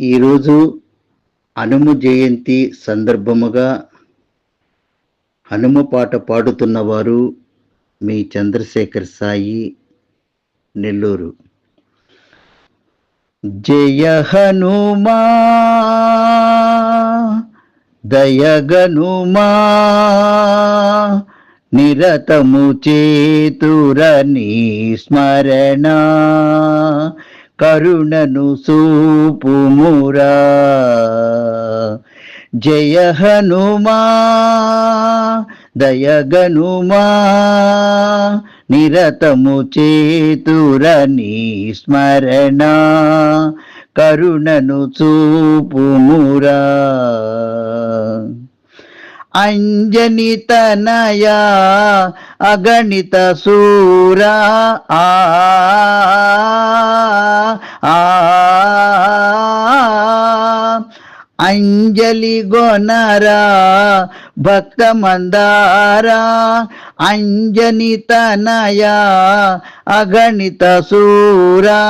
ఈరోజు హనుమ జయంతి సందర్భముగా హనుమ పాట పాడుతున్నవారు మీ చంద్రశేఖర్ సాయి, నెల్లూరు. జయ హనుమా దయగనుమా నిరతము చేతుర నీ స్మరణ కరుణను సూపుమురా. జయ హనుమా దయగనుమా నిరతము చేతుర నీ స్మరణ కరుణను చూపుమురా. అంజని తనయా అగణిత సూరా అంజలి గొనరా భక్త మందారా. అంజని తనయా అగణిత సూరా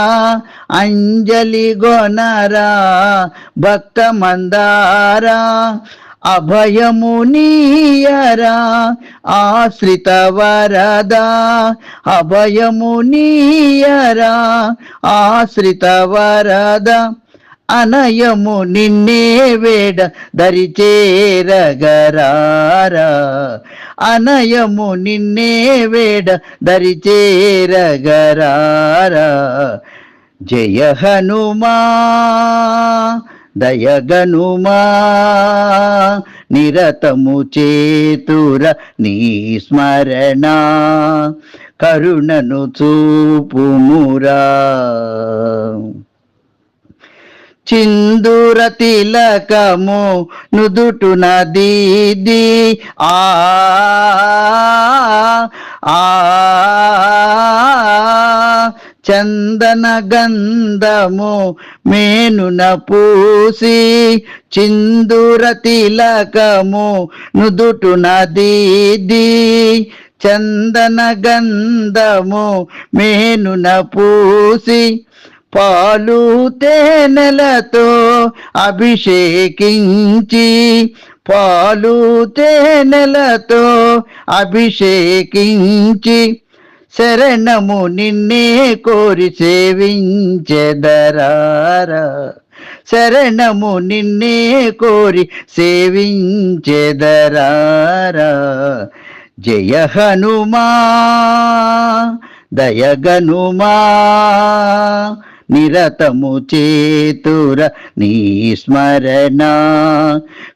అంజలి గొనరా భక్త మందారా. అభయము నీయరా ఆశ్రిత వరదా. అభయము నీయరా ఆశ్రిత వరదా. అనయము నిన్నే వేడ దరిచేరగరారా. అనయము నిన్నే వేడ దరిచేరగరారా. జయ హనుమా దయగనుమా నిరతము చేతుర నీ స్మరణ కరుణను చూపుమురా. చిందూర తిలకము నుదుటున దీది చందన గంధము మేనున పూసి. చిందూర తిలకము నుదుటున దీది చందన గంధము మేనున పూసి. పాలు తేనెలతో అభిషేకించి. పాలు తేనెలతో అభిషేకించి. శరణము నిన్నే కోరి సేవించెదరారా. శరణము నిన్నే కోరి సేవించెదరారా. జయ హనుమా దయగనుమా నిరతము చేతుర నీ స్మరణ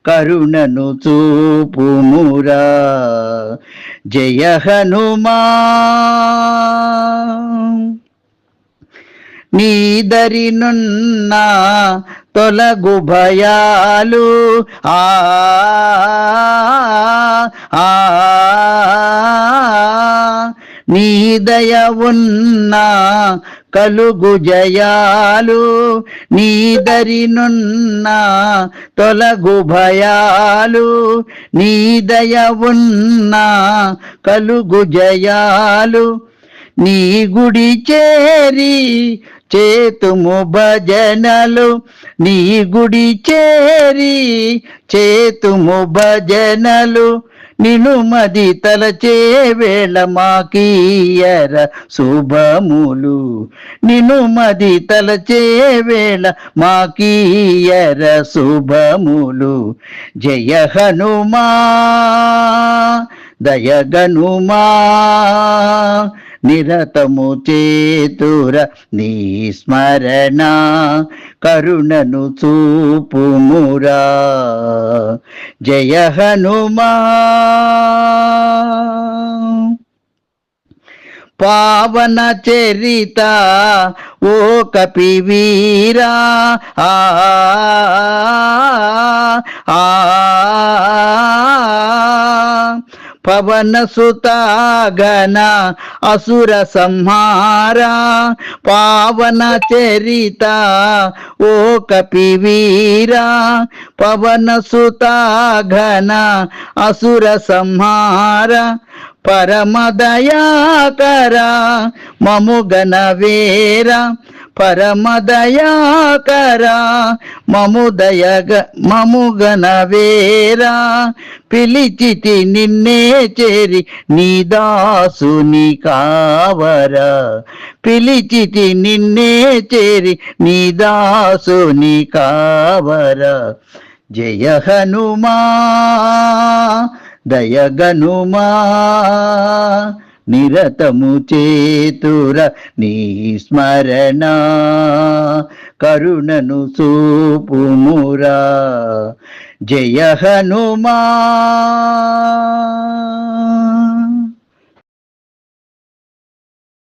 కరుణను చూపుమురా. జయ హనుమా నీదరినున్న తొలగు భయాలు నీ దయ ఉన్నా కలుగు జయాలు. నీదరినున్న తొలగు భయాలు. నీ దయ ఉన్నా కలుగు జయాలు. నీ గుడి చేరి చేతుము భజనలు. నీ గుడి చేరి చేతుము భజనలు. నిను మది తలచే వేళ మాకీయర శుభములు. నిను మది తలచే వేళ మాకీయర శుభములు. జయ హనుమా దయగనుమా నిరతము చేతుర నీ స్మరణ కరుణను చూపుమురా. జయ హనుమా పావన చరిత ఓ కపివీరా. పవన సుతాగన అసుర సంహారా. పావన చరిత ఓ కపివీరా. పవన సుతాగన అసుర సంహార. పరమదయాకర మముగన వేర. పరమదయాకరా మముగనవేరా పిలిచితి నిన్నే చేరి నీ దాసుని కావరా పిలిచితి నిన్నే చేరి నీ దాసుని కావరా జయ హనుమా దయగనుమా నిరతము చేతుర నీ స్మరణ కరుణను చూపుమురా జయ హనుమా.